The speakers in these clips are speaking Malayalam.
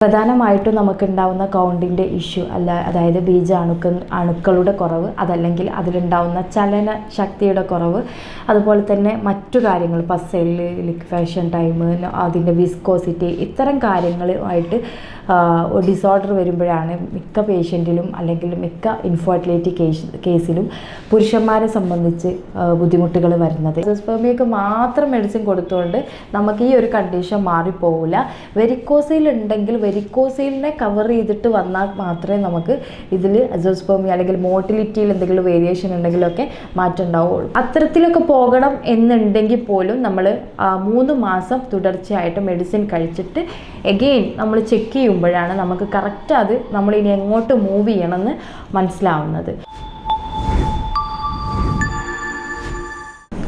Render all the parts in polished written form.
പ്രധാനമായിട്ടും നമുക്കുണ്ടാവുന്ന കൗണ്ടിൻ്റെ ഇഷ്യൂ അതായത് അണുക്കളുടെ കുറവ്, അതല്ലെങ്കിൽ അതിലുണ്ടാവുന്ന ചലന ശക്തിയുടെ കുറവ്, അതുപോലെ തന്നെ മറ്റു കാര്യങ്ങൾ പസൽ, ലിക്വേഷൻ ടൈം, അതിൻ്റെ വിസ്കോസിറ്റി, ഇത്തരം കാര്യങ്ങളുമായിട്ട് ഡിസോർഡർ വരുമ്പോഴാണ് മിക്ക പേഷ്യൻറ്റിലും അല്ലെങ്കിൽ മിക്ക ഇൻഫെർട്ടിലിറ്റി കേസിലും പുരുഷന്മാരെ സംബന്ധിച്ച് ബുദ്ധിമുട്ടുകൾ വരുന്നത്. എൻഡോസ്പേമിയക്ക് മാത്രം മെഡിസിൻ കൊടുത്തുകൊണ്ട് നമുക്ക് ഈ ഒരു കണ്ടീഷൻ മാറിപ്പോകില്ല. വെരിക്കോസിൽ ഉണ്ടെങ്കിൽ വെരിക്കോസിലിനെ കവർ ചെയ്തിട്ട് വന്നാൽ മാത്രമേ നമുക്ക് ഇതിൽ എൻഡോസ്പേമിയ അല്ലെങ്കിൽ മോട്ടിലിറ്റിയിൽ എന്തെങ്കിലും വേരിയേഷൻ ഉണ്ടെങ്കിലൊക്കെ മാറ്റം ഉണ്ടാവുള്ളൂ. അത്തരത്തിലൊക്കെ പോകണം എന്നുണ്ടെങ്കിൽ പോലും നമ്മൾ 3 മാസം തുടർച്ചയായിട്ട് മെഡിസിൻ കഴിച്ചിട്ട് എഗെയിൻ നമ്മൾ ചെക്ക് ചെയ്യുമ്പോഴാണ് നമുക്ക് കറക്റ്റ് അത് നമ്മൾ ഇനി എങ്ങോട്ട് മൂവ് ചെയ്യണമെന്ന് മനസ്സിലാവുന്നത്.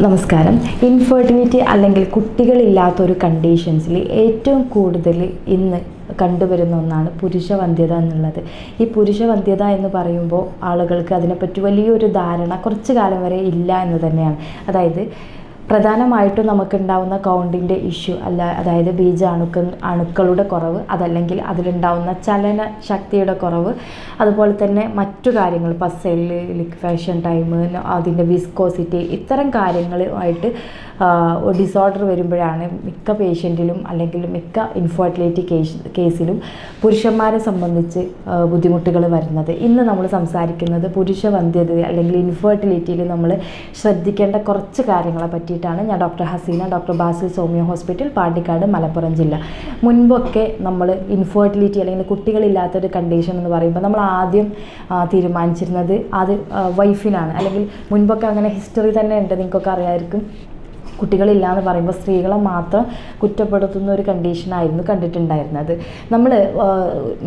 നമസ്കാരം. ഇൻഫെർട്ടിലിറ്റി അല്ലെങ്കിൽ കുട്ടികളില്ലാത്തൊരു കണ്ടീഷൻസിൽ ഏറ്റവും കൂടുതൽ ഇന്ന് കണ്ടുവരുന്ന ഒന്നാണ് പുരുഷവന്ധ്യത എന്നുള്ളത്. ഈ പുരുഷവന്ധ്യത എന്ന് പറയുമ്പോൾ ആളുകൾക്ക് അതിനെപ്പറ്റി വലിയൊരു ധാരണ കുറച്ചു കാലം വരെ ഇല്ല എന്ന് തന്നെയാണ്. അതായത് പ്രധാനമായിട്ടും നമുക്കുണ്ടാവുന്ന കൗണ്ടിൻ്റെ ഇഷ്യൂ അതായത് അണുക്കളുടെ കുറവ്, അതല്ലെങ്കിൽ അതിലുണ്ടാവുന്ന ചലന ശക്തിയുടെ കുറവ്, അതുപോലെ തന്നെ മറ്റു കാര്യങ്ങൾ പസൽ, ലിക്വേഷൻ ടൈം, അതിൻ്റെ വിസ്കോസിറ്റി, ഇത്തരം കാര്യങ്ങളുമായിട്ട് ഡിസോർഡർ വരുമ്പോഴാണ് മിക്ക പേഷ്യൻറ്റിലും അല്ലെങ്കിൽ മിക്ക ഇൻഫെർട്ടിലിറ്റി കേസിലും പുരുഷന്മാരെ സംബന്ധിച്ച് ബുദ്ധിമുട്ടുകൾ വരുന്നത്. ഇന്ന് നമ്മൾ സംസാരിക്കുന്നത് പുരുഷവന്ധ്യത അല്ലെങ്കിൽ ഇൻഫെർട്ടിലിറ്റിയിൽ നമ്മൾ ശ്രദ്ധിക്കേണ്ട കുറച്ച് കാര്യങ്ങളെ പറ്റിയിട്ടാണ്. ഞാൻ doctor Haseena, doctor Basil homoeo hospital, Pandikkad, Malappuram ജില്ല. മുൻപൊക്കെ നമ്മൾ ഇൻഫെർട്ടിലിറ്റി അല്ലെങ്കിൽ കുട്ടികളില്ലാത്തൊരു കണ്ടീഷൻ എന്ന് പറയുമ്പോൾ നമ്മൾ ആദ്യം തീരുമാനിച്ചിരുന്നത് അത് വൈഫിനാണ്. അല്ലെങ്കിൽ മുൻപൊക്കെ അങ്ങനെ ഹിസ്റ്ററി തന്നെ ഉണ്ട്, നിങ്ങൾക്കൊക്കെ അറിയാമായിരിക്കും. കുട്ടികളില്ല എന്ന് പറയുമ്പോൾ സ്ത്രീകളെ മാത്രം കുറ്റപ്പെടുത്തുന്ന ഒരു കണ്ടീഷനായിരുന്നു കണ്ടിട്ടുണ്ടായിരുന്നത്. നമ്മൾ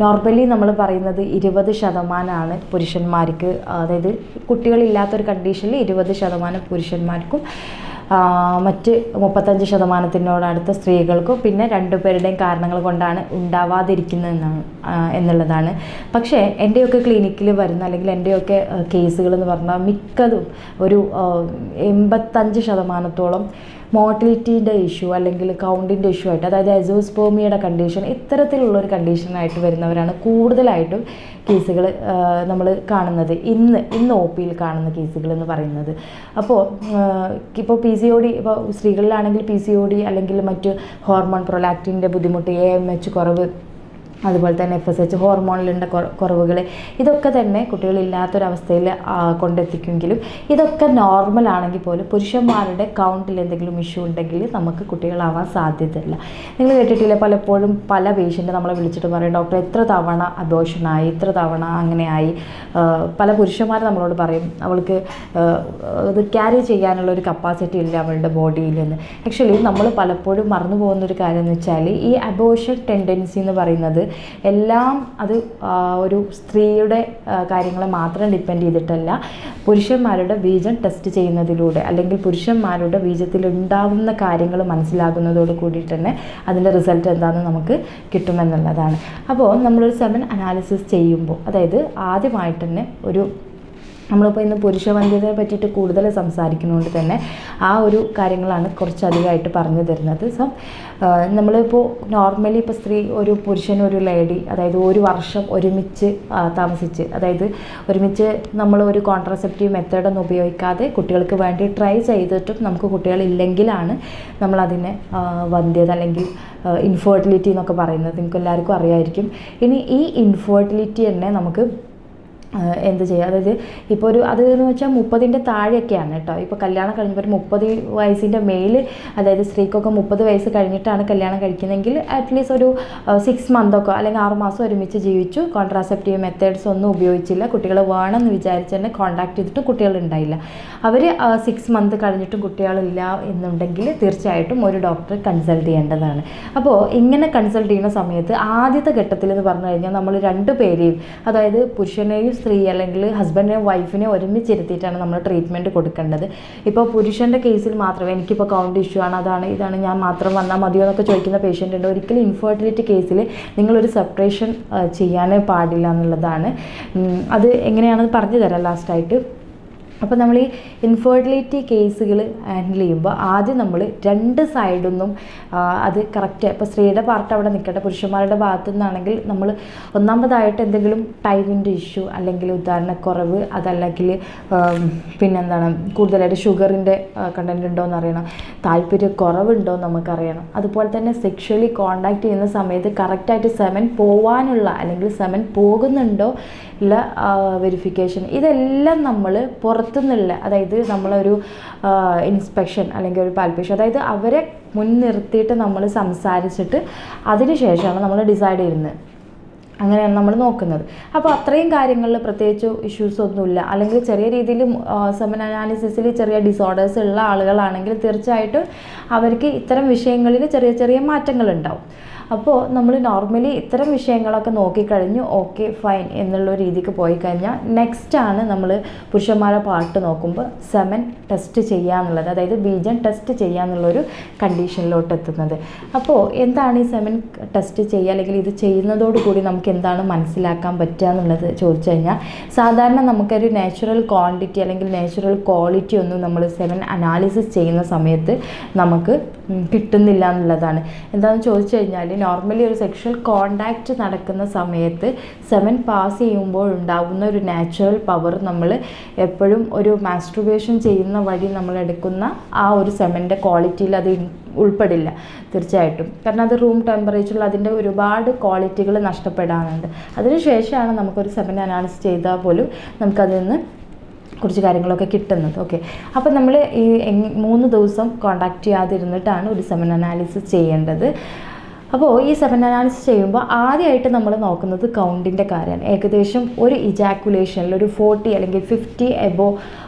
നോർമലി നമ്മൾ പറയുന്നത് 20% പുരുഷന്മാർക്ക്, അതായത് കുട്ടികളില്ലാത്തൊരു കണ്ടീഷനിൽ 20% പുരുഷന്മാർക്കും മറ്റ് 35% സ്ത്രീകൾക്കും പിന്നെ 2 പേരുടെയും കാരണങ്ങൾ കൊണ്ടാണ് ഉണ്ടാവാതിരിക്കുന്നതെന്നാണ് എന്നുള്ളതാണ്. പക്ഷേ എൻ്റെയൊക്കെ ക്ലിനിക്കിൽ വരുന്ന അല്ലെങ്കിൽ എൻ്റെയൊക്കെ കേസുകൾ എന്ന് പറഞ്ഞാൽ മിക്കതും ഒരു 85%-ഓളം മോട്ടിലിറ്റിയുടെ ഇഷ്യൂ അല്ലെങ്കിൽ കൗണ്ടിൻ്റെ ഇഷ്യൂ ആയിട്ട്, അതായത് എസോസ്പേമിയയുടെ കണ്ടീഷൻ, ഇത്തരത്തിലുള്ളൊരു കണ്ടീഷനായിട്ട് വരുന്നവരാണ് കൂടുതലായിട്ടും കേസുകൾ നമ്മൾ കാണുന്നത്. ഇന്ന് ഒ പിയിൽ കാണുന്ന കേസുകൾ എന്ന് പറയുന്നത്. അപ്പോൾ ഇപ്പോൾ PCOD, ഇപ്പോൾ സ്ത്രീകളിലാണെങ്കിൽ PCOD അല്ലെങ്കിൽ മറ്റ് ഹോർമോൺ പ്രൊലാക്റ്റിൻ്റെ ബുദ്ധിമുട്ട്, AMH കുറവ്, അതുപോലെ തന്നെ FSH ഹോർമോണിലുണ്ട കുറവുകൾ, ഇതൊക്കെ തന്നെ കുട്ടികളില്ലാത്തൊരവസ്ഥയിൽ കൊണ്ടെത്തിക്കുമെങ്കിലും ഇതൊക്കെ നോർമൽ ആണെങ്കിൽ പോലും പുരുഷന്മാരുടെ കൗണ്ടിൽ എന്തെങ്കിലും ഇഷ്യൂ ഉണ്ടെങ്കിൽ നമുക്ക് കുട്ടികളാവാൻ സാധ്യതയില്ല. നിങ്ങൾ കേട്ടിട്ടില്ലേ, പലപ്പോഴും പല പേഷ്യൻ്റ് നമ്മളെ വിളിച്ചിട്ട് പറയും, ഡോക്ടർ എത്ര തവണ അബോർഷനായി, ഇത്ര തവണ അങ്ങനെയായി. പല പുരുഷന്മാർ നമ്മളോട് പറയും അവൾക്ക് ഇത് ക്യാരി ചെയ്യാനുള്ളൊരു കപ്പാസിറ്റി ഇല്ല അവളുടെ ബോഡിയിൽ നിന്ന്. ആക്ച്വലി നമ്മൾ പലപ്പോഴും മറന്നു പോകുന്നൊരു കാര്യം എന്ന് വെച്ചാൽ ഈ അബോർഷൻ ടെൻഡൻസി എന്ന് പറയുന്നത് എല്ലാം അത് ഒരു സ്ത്രീയുടെ കാര്യങ്ങളെ മാത്രം ഡിപ്പെൻഡ് ചെയ്തിട്ടല്ല, പുരുഷന്മാരുടെ ബീജം ടെസ്റ്റ് ചെയ്യുന്നതിലൂടെ അല്ലെങ്കിൽ പുരുഷന്മാരുടെ ബീജത്തിൽ ഉണ്ടാകുന്ന കാര്യങ്ങൾ മനസ്സിലാകുന്നതോട് കൂടിയിട്ട് തന്നെ അതിൻ്റെ റിസൾട്ട് എന്താണെന്ന് നമുക്ക് കിട്ടുമെന്നുള്ളതാണ്. അപ്പോൾ നമ്മളൊരു സെമൻ അനാലിസിസ് ചെയ്യുമ്പോൾ, അതായത് ആദ്യമായിട്ട് തന്നെ നമ്മളിപ്പോൾ ഇന്ന് പുരുഷവന്ധ്യതയെ പറ്റിയിട്ട് കൂടുതൽ സംസാരിക്കുന്നതുകൊണ്ട് തന്നെ ആ ഒരു കാര്യങ്ങളാണ് കുറച്ചധികമായിട്ട് പറഞ്ഞു തരുന്നത്. സോ നമ്മളിപ്പോൾ നോർമലി ഇപ്പോൾ ഒരു പുരുഷനും ഒരു ലേഡി, അതായത് 1 വർഷം ഒരുമിച്ച് താമസിച്ച്, അതായത് ഒരുമിച്ച് നമ്മൾ ഒരു കോൺട്രാസെപ്റ്റീവ് മെത്തേഡൊന്നും ഉപയോഗിക്കാതെ കുട്ടികൾക്ക് വേണ്ടി ട്രൈ ചെയ്തിട്ടും നമുക്ക് കുട്ടികളില്ലെങ്കിലാണ് നമ്മളതിനെ വന്ധ്യത അല്ലെങ്കിൽ ഇൻഫെർട്ടിലിറ്റി എന്നൊക്കെ പറയുന്നത്. നിങ്ങൾക്ക് എല്ലാവർക്കും അറിയാമായിരിക്കും. ഇനി ഈ ഇൻഫെർട്ടിലിറ്റി തന്നെ നമുക്ക് എന്ത് ചെയ്യുക, അതായത് ഇപ്പോൾ അതെന്ന് വെച്ചാൽ 30-ൻ്റെ താഴെയൊക്കെയാണ് കേട്ടോ. ഇപ്പോൾ കല്യാണം കഴിഞ്ഞപ്പോൾ 30 വയസ്സിൻ്റെ മേൽ, അതായത് സ്ത്രീക്കൊക്കെ 30 വയസ്സ് കഴിഞ്ഞിട്ടാണ് കല്യാണം കഴിക്കുന്നതെങ്കിൽ അറ്റ്ലീസ്റ്റ് ഒരു 6 മന്തൊക്കെ അല്ലെങ്കിൽ 6 മാസം ഒരുമിച്ച് ജീവിച്ചു, കോൺട്രാസെപ്റ്റീവ് മെത്തേഡ്സ് ഒന്നും ഉപയോഗിച്ചില്ല, കുട്ടികൾ വേണമെന്ന് വിചാരിച്ച് തന്നെ കോൺടാക്ട് ചെയ്തിട്ട് കുട്ടികളുണ്ടായില്ല. അവർ 6 മന്ത് കഴിഞ്ഞിട്ടും കുട്ടികളില്ല എന്നുണ്ടെങ്കിൽ തീർച്ചയായിട്ടും ഒരു ഡോക്ടറെ കൺസൾട്ട് ചെയ്യേണ്ടതാണ്. അപ്പോൾ ഇങ്ങനെ കൺസൾട്ട് ചെയ്യുന്ന സമയത്ത് ആദ്യത്തെ ഘട്ടത്തിൽ എന്ന് പറഞ്ഞു കഴിഞ്ഞാൽ നമ്മൾ 2 പേരെയും, അതായത് പുരുഷനെയും സ്ത്രീ അല്ലെങ്കിൽ ഹസ്ബൻഡിനെയും വൈഫിനെയും ഒരുമിച്ചിരുത്തിയിട്ടാണ് നമ്മൾ ട്രീറ്റ്മെൻറ്റ് കൊടുക്കേണ്ടത്. ഇപ്പോൾ പുരുഷൻ്റെ കേസിൽ മാത്രമേ എനിക്കിപ്പോൾ കൗണ്ട് ഇഷ്യൂ ആണ്, ഇതാണ് ഞാൻ മാത്രം വന്നാൽ മതിയോ എന്നൊക്കെ ചോദിക്കുന്ന പേഷ്യൻ്റ് ഉണ്ട്. ഒരിക്കലും ഇൻഫെർട്ടിലിറ്റി കേസിൽ നിങ്ങളൊരു സെപ്പറേഷൻ ചെയ്യാനേ പാടില്ല എന്നുള്ളതാണ്. അത് എങ്ങനെയാണെന്ന് പറഞ്ഞു തരാം ലാസ്റ്റായിട്ട്. അപ്പോൾ നമ്മൾ ഈ ഇൻഫെർട്ടിലിറ്റി കേസുകൾ ഹാൻഡിൽ ചെയ്യുമ്പോൾ ആദ്യം നമ്മൾ രണ്ട് സൈഡൊന്നും അത് കറക്റ്റ്, ഇപ്പോൾ സ്ത്രീയുടെ പാർട്ട് അവിടെ നിൽക്കട്ടെ, പുരുഷന്മാരുടെ ഭാഗത്തു നിന്നാണെങ്കിൽ നമ്മൾ ഒന്നാമതായിട്ട് എന്തെങ്കിലും ടൈമിൻ്റെ ഇഷ്യൂ അല്ലെങ്കിൽ ഉദാഹരണക്കുറവ്, അതല്ലെങ്കിൽ പിന്നെന്താണ് കൂടുതലായിട്ട് ഷുഗറിൻ്റെ കണ്ടൻറ്റ് ഉണ്ടോ എന്ന് അറിയണം, താല്പര്യക്കുറവുണ്ടോ നമുക്കറിയണം. അതുപോലെ തന്നെ സെക്ഷലി കോണ്ടാക്ട് ചെയ്യുന്ന സമയത്ത് കറക്റ്റായിട്ട് സെമൻ പോവാനുള്ള അല്ലെങ്കിൽ സെമൻ പോകുന്നുണ്ടോ ഉള്ള വെരിഫിക്കേഷൻ, ഇതെല്ലാം നമ്മൾ പുറത്തുനിന്നുള്ള, അതായത് നമ്മളൊരു ഇൻസ്പെക്ഷൻ അല്ലെങ്കിൽ ഒരു പാൽപേഷൻ, അതായത് അവരെ മുൻനിർത്തിയിട്ട് നമ്മൾ സംസാരിച്ചിട്ട് അതിന് ശേഷമാണ് നമ്മൾ ഡിസൈഡ് ചെയ്യുന്നത്. അങ്ങനെയാണ് നമ്മൾ നോക്കുന്നത്. അപ്പോൾ അത്രയും കാര്യങ്ങളിൽ പ്രത്യേകിച്ച് ഇഷ്യൂസ് ഒന്നുമില്ല, അല്ലെങ്കിൽ ചെറിയ രീതിയിൽ സെമൻ അനാലിസിസിൽ ചെറിയ ഡിസോർഡേഴ്സ് ഉള്ള ആളുകളാണെങ്കിൽ തീർച്ചയായിട്ടും അവർക്ക് ഇത്തരം വിഷയങ്ങളിൽ ചെറിയ ചെറിയ മാറ്റങ്ങളുണ്ടാവും. അപ്പോൾ നമ്മൾ നോർമലി ഇത്തരം വിഷയങ്ങളൊക്കെ നോക്കിക്കഴിഞ്ഞ് ഓക്കെ ഫൈൻ എന്നുള്ള രീതിക്ക് പോയി കഴിഞ്ഞാൽ നെക്സ്റ്റാണ് നമ്മൾ പുരുഷന്മാരെ പാർട്ട് നോക്കുമ്പോൾ സെമൻ ടെസ്റ്റ് ചെയ്യാന്നുള്ളത്, അതായത് ബീജം ടെസ്റ്റ് ചെയ്യാന്നുള്ളൊരു കണ്ടീഷനിലോട്ട് എത്തുന്നത്. അപ്പോൾ എന്താണ് ഈ സെമൻ ടെസ്റ്റ് ചെയ്യുക, അല്ലെങ്കിൽ ഇത് ചെയ്യുന്നതോടുകൂടി നമുക്ക് എന്താണ് മനസ്സിലാക്കാൻ പറ്റുക എന്നുള്ളത് ചോദിച്ചു കഴിഞ്ഞാൽ, സാധാരണ നമുക്കൊരു നാച്ചുറൽ ക്വാണ്ടിറ്റി അല്ലെങ്കിൽ നാച്ചുറൽ ക്വാളിറ്റി ഒന്നും നമ്മൾ സെമൻ അനാലിസിസ് ചെയ്യുന്ന സമയത്ത് നമുക്ക് കിട്ടുന്നില്ല എന്നുള്ളതാണ്. എന്താണെന്ന് ചോദിച്ചു കഴിഞ്ഞാൽ, നോർമലി ഒരു സെക്ഷൽ കോണ്ടാക്റ്റ് നടക്കുന്ന സമയത്ത് സെമൻ പാസ് ചെയ്യുമ്പോൾ ഉണ്ടാകുന്ന ഒരു നാച്ചുറൽ പവർ നമ്മൾ എപ്പോഴും ഒരു മാസ്ട്രുബേഷൻ ചെയ്യുന്ന വഴി നമ്മൾ എടുക്കുന്ന ആ ഒരു സെമൻ്റെ ക്വാളിറ്റിയിൽ അത് ഉൾപ്പെടില്ല തീർച്ചയായിട്ടും. കാരണം അത് റൂം ടെമ്പറേച്ചറിൽ അതിൻ്റെ ഒരുപാട് ക്വാളിറ്റികൾ നഷ്ടപ്പെടാനുണ്ട്. അതിനുശേഷമാണ് നമുക്കൊരു സെമൻ അനാലിസിസ് ചെയ്താൽ പോലും നമുക്കതിൽ നിന്ന് കുറച്ച് കാര്യങ്ങളൊക്കെ കിട്ടുന്നത്. ഓക്കെ, അപ്പോൾ നമ്മൾ ഈ 3 ദിവസം കോണ്ടാക്ട് ചെയ്യാതിരുന്നിട്ടാണ് ഒരു സെമൻ അനാലിസിസ് ചെയ്യേണ്ടത്. അപ്പോൾ ഈ സെമൻ അനാലിസിസ് ചെയ്യുമ്പോൾ ആദ്യമായിട്ട് നമ്മൾ നോക്കുന്നത് കൗണ്ടിൻ്റെ കാര്യമാണ്. ഏകദേശം ഒരു ഇജാക്കുലേഷനിൽ ഒരു 40 അല്ലെങ്കിൽ 50 എബോ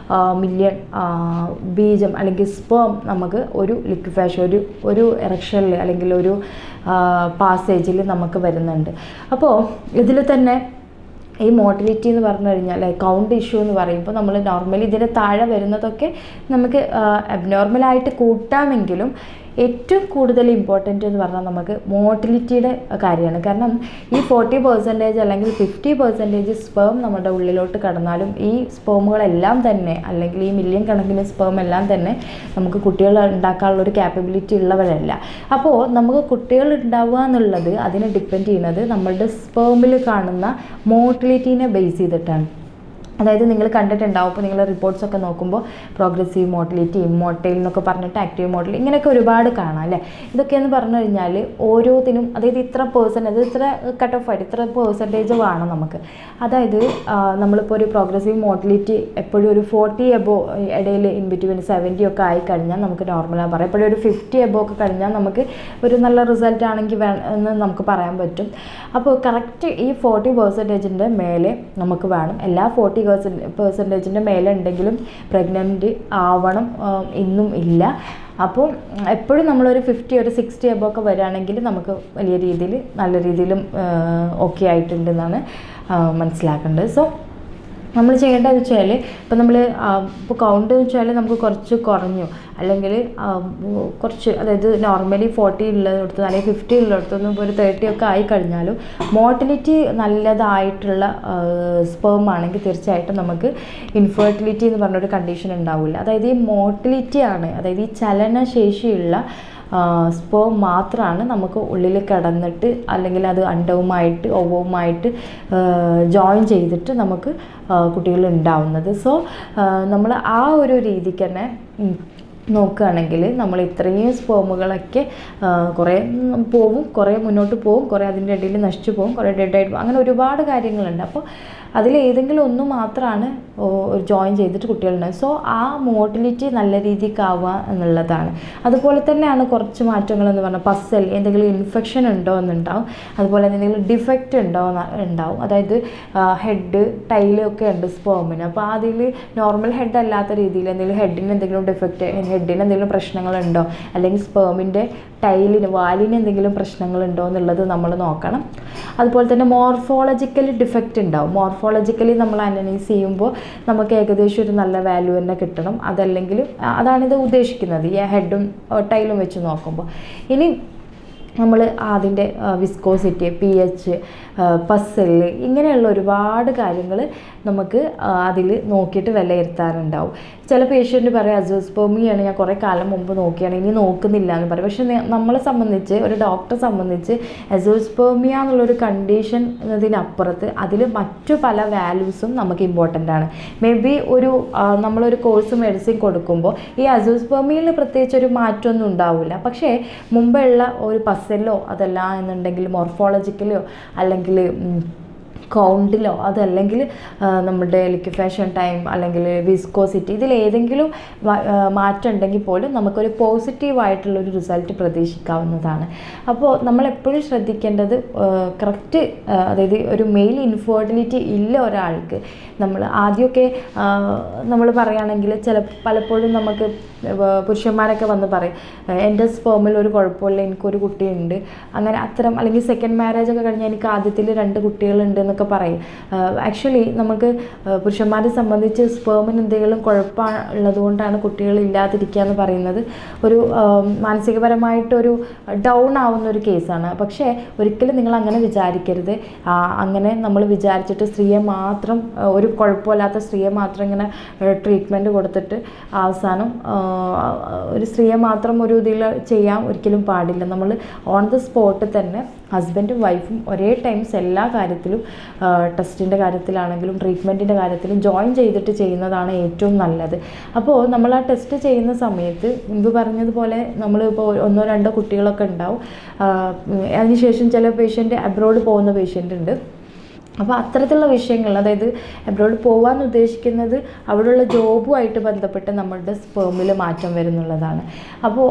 മില്യൺ ബീജം അല്ലെങ്കിൽ സ്പേം നമുക്ക് ഒരു ലിക്വിഫാഷൻ ഒരു എറക്ഷനിൽ അല്ലെങ്കിൽ ഒരു പാസേജിൽ നമുക്ക് വരുന്നുണ്ട്. അപ്പോൾ ഇതിൽ തന്നെ ഈ മോട്ടിലിറ്റി എന്ന് പറഞ്ഞു കഴിഞ്ഞാൽ കൗണ്ട് ഇഷ്യൂ എന്ന് പറയുമ്പോൾ നമ്മൾ നോർമലി ഇതിന് താഴെ വരുന്നതൊക്കെ നമുക്ക് അബ്നോർമലായിട്ട് കൂട്ടാമെങ്കിലും ഏറ്റവും കൂടുതൽ ഇമ്പോർട്ടൻ്റ് എന്ന് പറഞ്ഞാൽ നമുക്ക് മോട്ടിലിറ്റിയുടെ കാര്യമാണ്. കാരണം ഈ 40% അല്ലെങ്കിൽ 50% സ്പേം നമ്മുടെ ഉള്ളിലോട്ട് കടന്നാലും ഈ സ്പേമുകളെല്ലാം തന്നെ, അല്ലെങ്കിൽ ഈ മില്യൺ കണക്കിന് സ്പേം എല്ലാം തന്നെ നമുക്ക് കുട്ടികൾ ഉണ്ടാക്കാനുള്ളൊരു ക്യാപ്പബിലിറ്റി ഉള്ളവരല്ല. അപ്പോൾ നമുക്ക് കുട്ടികൾ ഉണ്ടാവുക എന്നുള്ളത് അതിനെ ഡിപ്പെൻഡ് ചെയ്യുന്നത് നമ്മളുടെ സ്പേമിൽ കാണുന്ന മോട്ടിലിറ്റീനെ ബേസ് ചെയ്തിട്ടാണ്. അതായത് നിങ്ങൾ കണ്ടിട്ടുണ്ടാവും, ഇപ്പോൾ നിങ്ങൾ റിപ്പോർട്ട്സൊക്കെ നോക്കുമ്പോൾ പ്രോഗ്രസീവ് മോട്ടിലിറ്റി, ഇമ്മോർട്ടൈൽ എന്നൊക്കെ പറഞ്ഞിട്ട് ആക്റ്റീവ് മോട്ടിലിറ്റി ഇങ്ങനെയൊക്കെ ഒരുപാട് കാണാം അല്ലേ. ഇതൊക്കെയെന്ന് പറഞ്ഞു കഴിഞ്ഞാൽ ഓരോത്തിനും അതായത് ഇത്ര പെർസെൻറ്റേജ്, ഇത്ര കട്ട് ഓഫ് ആയിട്ട് ഇത്ര പെർസെൻറ്റേജ് വേണം നമുക്ക്. അതായത് നമ്മളിപ്പോൾ ഒരു പ്രോഗ്രസീവ് മോട്ടിലിറ്റി എപ്പോഴും ഒരു 40 എബോ ഇടയിൽ ഇൻ ബിറ്റ്വീൻ 70 ഒക്കെ ആയി കഴിഞ്ഞാൽ നമുക്ക് നോർമലായി പറയാം. എപ്പോഴും ഒരു 50 എബോ ഒക്കെ കഴിഞ്ഞാൽ നമുക്ക് ഒരു നല്ല റിസൾട്ട് ആണെങ്കിൽ എന്ന് നമുക്ക് പറയാൻ പറ്റും. അപ്പോൾ കറക്റ്റ് ഈ 40% മേലെ നമുക്ക് വേണം. എല്ലാ 40% മേലെ ഉണ്ടെങ്കിലും പ്രഗ്നൻ്റ് ആവണം എന്നും ഇല്ല. അപ്പോൾ എപ്പോഴും നമ്മളൊരു 50 ഒരു 60 എബോ ഒക്കെ വരികയാണെങ്കിൽ നമുക്ക് വലിയ രീതിയിൽ നല്ല രീതിയിലും ഓക്കെ ആയിട്ടുണ്ടെന്നാണ് മനസ്സിലാക്കേണ്ടത്. സോ നമ്മൾ ചെയ്യേണ്ടതെന്ന് വെച്ചാൽ, ഇപ്പോൾ നമ്മൾ ഇപ്പോൾ കൗണ്ട് എന്ന് വെച്ചാൽ നമുക്ക് കുറച്ച് കുറഞ്ഞു, അല്ലെങ്കിൽ കുറച്ച് അതായത് നോർമലി 40 ഉള്ളിടത്ത് അല്ലെങ്കിൽ 50 ഉള്ളിടത്തൊന്നും ഇപ്പോൾ ഒരു 30 ഒക്കെ ആയിക്കഴിഞ്ഞാലും മോട്ടിലിറ്റി നല്ലതായിട്ടുള്ള സ്പേം ആണെങ്കിൽ തീർച്ചയായിട്ടും നമുക്ക് ഇൻഫെർട്ടിലിറ്റി എന്ന് പറഞ്ഞൊരു കണ്ടീഷൻ ഉണ്ടാവില്ല. അതായത് ഈ മോട്ടിലിറ്റിയാണ്, അതായത് ഈ ചലനശേഷിയുള്ള സ്പേം മാത്രമാണ് നമുക്ക് ഉള്ളിൽ കിടന്നിട്ട് അല്ലെങ്കിൽ അത് അണ്ടവുമായിട്ട് ഓവവുമായിട്ട് ജോയിൻ ചെയ്തിട്ട് നമുക്ക് കുട്ടികൾ ഉണ്ടാവുന്നത്. സോ നമ്മൾ ആ ഒരു രീതിക്ക് തന്നെ നോക്കുകയാണെങ്കിൽ നമ്മൾ ഇത്രയും സ്പേമുകളൊക്കെ കുറേ പോവും, കുറേ മുന്നോട്ട് പോവും, കുറേ അതിൻ്റെ ഇടയിൽ നശിച്ചു പോകും, കുറേ ഡെഡായിട്ട് പോകും, അങ്ങനെ ഒരുപാട് കാര്യങ്ങളുണ്ട്. അപ്പോൾ അതിലേതെങ്കിലും ഒന്ന് മാത്രമാണ് ജോയിൻ ചെയ്തിട്ട് കുട്ടികളുണ്ടാകും. സോ ആ മോട്ടിലിറ്റി നല്ല രീതിക്കാവുക എന്നുള്ളതാണ്. അതുപോലെ തന്നെയാണ് കുറച്ച് മാറ്റങ്ങളെന്ന് പറഞ്ഞാൽ പസൽ എന്തെങ്കിലും ഇൻഫെക്ഷൻ ഉണ്ടോ എന്നുണ്ടാവും, അതുപോലെ എന്തെങ്കിലും ഡിഫക്റ്റ് ഉണ്ടോ ഉണ്ടാവും. അതായത് ഹെഡ് ടൈലൊക്കെ ഉണ്ട് സ്പേമിന്. അപ്പോൾ അതിൽ നോർമൽ ഹെഡ് അല്ലാത്ത രീതിയിൽ എന്തെങ്കിലും ഹെഡിന് എന്തെങ്കിലും ഡിഫക്റ്റ്, ഹെഡിന് എന്തെങ്കിലും പ്രശ്നങ്ങളുണ്ടോ, അല്ലെങ്കിൽ സ്പേമിൻ്റെ ടൈലിന് വാലിന് എന്തെങ്കിലും പ്രശ്നങ്ങളുണ്ടോ എന്നുള്ളത് നമ്മൾ നോക്കണം. അതുപോലെ തന്നെ മോർഫോളജിക്കൽ ഡിഫക്റ്റ് ഉണ്ടാവും. മോർഫോളജിക്കലി നമ്മൾ അനലൈസ് ചെയ്യുമ്പോൾ നമുക്ക് ഏകദേശം ഒരു നല്ല വാല്യൂ തന്നെ കിട്ടണം. അതല്ലെങ്കിൽ അതാണിത് ഉദ്ദേശിക്കുന്നത് ഈ ഹെഡും ടൈലും വെച്ച് നോക്കുമ്പോൾ. ഇനി നമ്മൾ അതിൻ്റെ വിസ്കോസിറ്റി, pH, പസല്, ഇങ്ങനെയുള്ള ഒരുപാട് കാര്യങ്ങൾ നമുക്ക് അതിൽ നോക്കിയിട്ട് വിലയിരുത്താനുണ്ടാവും. ചില പേഷ്യൻ്റ് പറയും അസോസ്പെർമിയാണ്, ഞാൻ കുറേ കാലം മുമ്പ് നോക്കിയാണ്, ഇനി നോക്കുന്നില്ല എന്ന് പറയും. പക്ഷേ നമ്മളെ സംബന്ധിച്ച്, ഒരു ഡോക്ടറെ സംബന്ധിച്ച് അസോസ്പെർമിയ എന്നുള്ളൊരു കണ്ടീഷൻ എന്നതിനപ്പുറത്ത് അതിൽ മറ്റു പല വാല്യൂസും നമുക്ക് ഇമ്പോർട്ടൻ്റ് ആണ്. മേ ബി നമ്മളൊരു കോഴ്സ് മെഡിസിൻ കൊടുക്കുമ്പോൾ ഈ അസോസ്പെർമിയയിൽ പ്രത്യേകിച്ച് ഒരു മാറ്റമൊന്നും ഉണ്ടാവില്ല. പക്ഷേ മുമ്പുള്ള ഒരു പസലോ അതല്ല എന്നുണ്ടെങ്കിൽ മോർഫോളജിക്കലോ അല്ലെങ്കിൽ കൗണ്ടിലോ അതല്ലെങ്കിൽ നമ്മുടെ ലിക്വിഫേഷൻ ടൈം അല്ലെങ്കിൽ വിസ്കോസിറ്റി, ഇതിലേതെങ്കിലും മാറ്റം ഉണ്ടെങ്കിൽ പോലും നമുക്കൊരു പോസിറ്റീവായിട്ടുള്ളൊരു റിസൾട്ട് പ്രതീക്ഷിക്കാവുന്നതാണ്. അപ്പോൾ നമ്മളെപ്പോഴും ശ്രദ്ധിക്കേണ്ടത് കറക്റ്റ്, അതായത് ഒരു മെയിൽ ഇൻഫെർട്ടിലിറ്റി ഇല്ല ഒരാൾക്ക്. നമ്മൾ ആദ്യമൊക്കെ നമ്മൾ പറയുകയാണെങ്കിൽ പലപ്പോഴും നമുക്ക് പുരുഷന്മാരൊക്കെ വന്ന് പറയും എൻ്റെ സ്പേമിൽ ഒരു കുഴപ്പമില്ല, എനിക്കൊരു കുട്ടിയുണ്ട്, അങ്ങനെ അത്തരം, അല്ലെങ്കിൽ സെക്കൻഡ് മാരേജ് ഒക്കെ കഴിഞ്ഞാൽ എനിക്ക് ആദ്യത്തിൽ 2 കുട്ടികളുണ്ട് എന്നൊക്കെ പറയും. ആക്ച്വലി നമുക്ക് പുരുഷന്മാരെ സംബന്ധിച്ച് സ്പേമിന് എന്തെങ്കിലും കുഴപ്പമുള്ളത് കൊണ്ടാണ് കുട്ടികൾ ഇല്ലാതിരിക്കുക എന്ന് പറയുന്നത് ഒരു മാനസികപരമായിട്ടൊരു ഡൗൺ ആവുന്ന ഒരു കേസാണ്. പക്ഷേ ഒരിക്കലും നിങ്ങൾ അങ്ങനെ വിചാരിക്കരുത്. അങ്ങനെ നമ്മൾ വിചാരിച്ചിട്ട് സ്ത്രീയെ മാത്രം, ഒരു കുഴപ്പമില്ലാത്ത സ്ത്രീയെ മാത്രം ഇങ്ങനെ ട്രീറ്റ്മെൻറ്റ് കൊടുത്തിട്ട് അവസാനം ഒരു സ്ത്രീയെ മാത്രം ഒരു ഇതിൽ ചെയ്യാൻ ഒരിക്കലും പാടില്ല. നമ്മൾ ഓൺ ദ സ്പോട്ട് തന്നെ ഹസ്ബൻഡും വൈഫും ഒരേ ടൈംസ് എല്ലാ കാര്യത്തിലും, ടെസ്റ്റിൻ്റെ കാര്യത്തിലാണെങ്കിലും ട്രീറ്റ്മെൻറ്റിൻ്റെ കാര്യത്തിലും ജോയിൻ ചെയ്തിട്ട് ചെയ്യുന്നതാണ് ഏറ്റവും നല്ലത്. അപ്പോൾ നമ്മൾ ആ ടെസ്റ്റ് ചെയ്യുന്ന സമയത്ത് മുമ്പ് പറഞ്ഞതുപോലെ നമ്മളിപ്പോൾ 1-2 കുട്ടികളൊക്കെ ഉണ്ടാവും. അതിനുശേഷം ചില പേഷ്യൻ്റ് അബ്രോഡ് പോകുന്ന പേഷ്യൻ്റ് ഉണ്ട്. അപ്പോൾ അത്തരത്തിലുള്ള വിഷയങ്ങൾ, അതായത് അബ്രോഡ് പോകാൻ ഉദ്ദേശിക്കുന്നത് അവിടെയുള്ള ജോബുമായിട്ട് ബന്ധപ്പെട്ട് നമ്മളുടെ സ്പേമിൽ മാറ്റം വരുന്നുള്ളതാണ്. അപ്പോൾ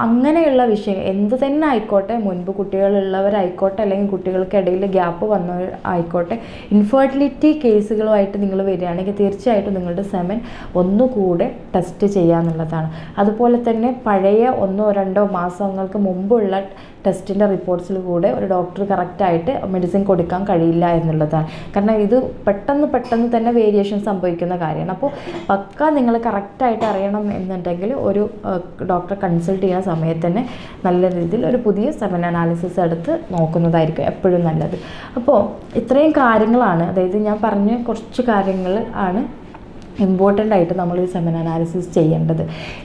അങ്ങനെയുള്ള വിഷയം എന്ത് തന്നെ ആയിക്കോട്ടെ, മുൻപ് കുട്ടികളുള്ളവരായിക്കോട്ടെ അല്ലെങ്കിൽ കുട്ടികൾക്കിടയിൽ ഗ്യാപ്പ് വന്നവർ ആയിക്കോട്ടെ, ഇൻഫെർട്ടിലിറ്റി കേസുകളുമായിട്ട് നിങ്ങൾ വരികയാണെങ്കിൽ തീർച്ചയായിട്ടും നിങ്ങളുടെ സെമൻ ഒന്നുകൂടെ ടെസ്റ്റ് ചെയ്യാന്നുള്ളതാണ്. അതുപോലെ തന്നെ പഴയ 1-2 മാസങ്ങൾക്ക് മുമ്പുള്ള ടെസ്റ്റിൻ്റെ റിപ്പോർട്ട്സിൽ കൂടെ ഒരു ഡോക്ടർ കറക്റ്റായിട്ട് മെഡിസിൻ കൊടുക്കാൻ കഴിയില്ല എന്നുള്ളതാണ്. കാരണം ഇത് പെട്ടെന്ന് തന്നെ വേരിയേഷൻ സംഭവിക്കുന്ന കാര്യമാണ്. അപ്പോൾ പക്ക നിങ്ങൾ കറക്റ്റായിട്ട് അറിയണം എന്നുണ്ടെങ്കിൽ ഒരു ഡോക്ടറെ കൺസൾട്ട് ചെയ്യുന്ന സമയത്ത് തന്നെ നല്ല രീതിയിൽ ഒരു പുതിയ സെമൻ അനാലിസിസ് എടുത്ത് നോക്കുന്നതായിരിക്കും എപ്പോഴും നല്ലത്. അപ്പോൾ ഇത്രയും കാര്യങ്ങളാണ്, അതായത് ഞാൻ പറഞ്ഞ കുറച്ച് കാര്യങ്ങൾ ആണ് ഇമ്പോർട്ടൻ്റ് ആയിട്ട് നമ്മൾ ഈ സെമൻ അനാലിസിസ് ചെയ്യേണ്ടത്.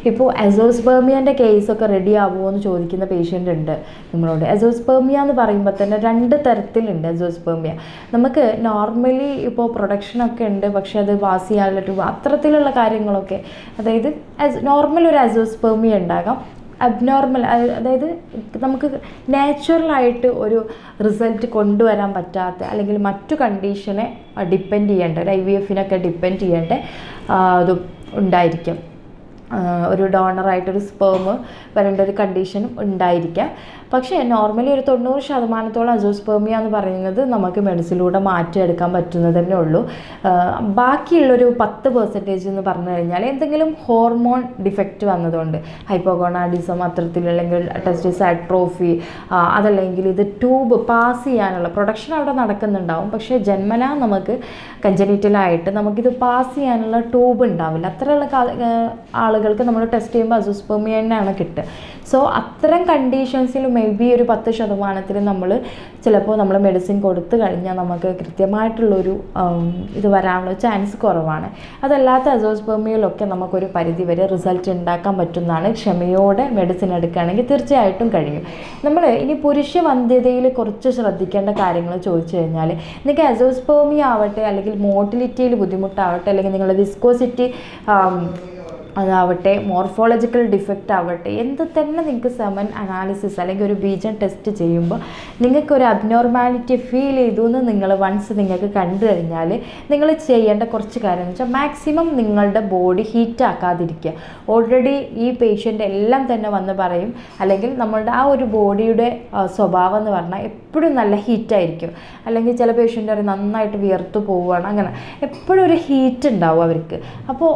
ഇപ്പോൾ അസോസ്പെർമിയൻ്റെ കേസൊക്കെ റെഡി ആവുമോ എന്ന് ചോദിക്കുന്ന പേഷ്യൻ്റ് ഉണ്ട് നമ്മളോട്. അസോസ്പെർമിയ എന്ന് പറയുമ്പോൾ തന്നെ 2 തരത്തിലുണ്ട് അസോസ്പെർമിയ. നമുക്ക് നോർമലി ഇപ്പോൾ പ്രൊഡക്ഷനൊക്കെ ഉണ്ട്, പക്ഷേ അത് പാസ് ചെയ്യാനുള്ള അത്തരത്തിലുള്ള കാര്യങ്ങളൊക്കെ, അതായത് നോർമൽ ഒരു അസോസ്പെർമിയ ഉണ്ടാകാം. അബ്നോർമൽ, അതായത് നമുക്ക് നാച്ചുറലായിട്ട് ഒരു റിസൾട്ട് കൊണ്ടുവരാൻ പറ്റാത്ത അല്ലെങ്കിൽ മറ്റു കണ്ടീഷനെ ഡിപ്പെൻഡ് ചെയ്യേണ്ട, ഒരു IVF-നൊക്കെ ഡിപ്പെൻഡ് ചെയ്യേണ്ട അതും ഉണ്ടായിരിക്കും. ഒരു ഡോണറായിട്ടൊരു സ്പേം വരേണ്ട ഒരു കണ്ടീഷനും ഉണ്ടായിരിക്കാം. പക്ഷേ നോർമലി ഒരു 90% അസോസ്പെർമിയ എന്ന് പറയുന്നത് നമുക്ക് മെഡിസിനിലൂടെ മാറ്റിയെടുക്കാൻ പറ്റുന്നത് തന്നെ ഉള്ളൂ. ബാക്കിയുള്ളൊരു 10% എന്ന് പറഞ്ഞു കഴിഞ്ഞാൽ എന്തെങ്കിലും ഹോർമോൺ ഡിഫക്റ്റ് വന്നതുകൊണ്ട്, ഹൈപ്പോഗോണാഡിസം അത്തരത്തിലല്ലെങ്കിൽ ടെസ്റ്റിസ് അട്രോഫി, അതല്ലെങ്കിൽ ഇത് ട്യൂബ് പാസ് ചെയ്യാനുള്ള പ്രൊഡക്ഷൻ അവിടെ നടക്കുന്നുണ്ടാവും, പക്ഷേ ജന്മനാ നമുക്ക് കഞ്ചനിറ്റലായിട്ട് നമുക്കിത് പാസ് ചെയ്യാനുള്ള ട്യൂബ് ഉണ്ടാവില്ല. അത്രയുള്ള ആളുകൾക്ക് നമ്മൾ ടെസ്റ്റ് ചെയ്യുമ്പോൾ അസോസ്പെർമിയ തന്നെയാണ് കിട്ടുക. സോ അത്തരം കണ്ടീഷൻസിൽ മേ ബി ഒരു 10% നമ്മൾ ചിലപ്പോൾ നമ്മൾ മെഡിസിൻ കൊടുത്തു കഴിഞ്ഞാൽ നമുക്ക് കൃത്യമായിട്ടുള്ളൊരു ഇത് വരാനുള്ള ചാൻസ് കുറവാണ്. അതല്ലാത്ത അസോസ്പെർമിയയിലൊക്കെ നമുക്കൊരു പരിധിവരെ റിസൾട്ട് ഉണ്ടാക്കാൻ പറ്റുന്നതാണ്. ക്ഷമയോടെ മെഡിസിൻ എടുക്കുകയാണെങ്കിൽ തീർച്ചയായിട്ടും കഴിയും. നമ്മൾ ഇനി പുരുഷ വന്ധ്യതയിൽ കുറച്ച് ശ്രദ്ധിക്കേണ്ട കാര്യങ്ങൾ ചോദിച്ചു കഴിഞ്ഞാൽ, നിങ്ങൾക്ക് അസോസ്പെർമിയ ആവട്ടെ അല്ലെങ്കിൽ മോട്ടിലിറ്റിയിൽ ബുദ്ധിമുട്ടാവട്ടെ അല്ലെങ്കിൽ നിങ്ങളുടെ വിസ്കോസിറ്റി അതാവട്ടെ മോർഫോളജിക്കൽ ഡിഫക്റ്റ് ആവട്ടെ, എന്ത് തന്നെ നിങ്ങൾക്ക് സെമൻ അനാലിസിസ് അല്ലെങ്കിൽ ഒരു ബീജം ടെസ്റ്റ് ചെയ്യുമ്പോൾ നിങ്ങൾക്കൊരു അബ്നോർമാലിറ്റി ഫീൽ ചെയ്തു എന്ന് നിങ്ങൾ വൺസ് നിങ്ങൾക്ക് കണ്ടു കഴിഞ്ഞാൽ നിങ്ങൾ ചെയ്യേണ്ട കുറച്ച് കാര്യം എന്ന് വെച്ചാൽ മാക്സിമം നിങ്ങളുടെ ബോഡി ഹീറ്റ് ആക്കാതിരിക്കുക. ഓൾറെഡി ഈ പേഷ്യൻ്റ് എല്ലാം തന്നെ വന്ന് പറയും, അല്ലെങ്കിൽ നമ്മളുടെ ആ ഒരു ബോഡിയുടെ സ്വഭാവം എന്ന് പറഞ്ഞാൽ എപ്പോഴും നല്ല ഹീറ്റായിരിക്കും. അല്ലെങ്കിൽ ചില പേഷ്യൻ്റ് പറയും നന്നായിട്ട് വിയർത്ത് പോവുകയാണ്, അങ്ങനെ എപ്പോഴും ഒരു ഹീറ്റ് ഉണ്ടാവും അവർക്ക്. അപ്പോൾ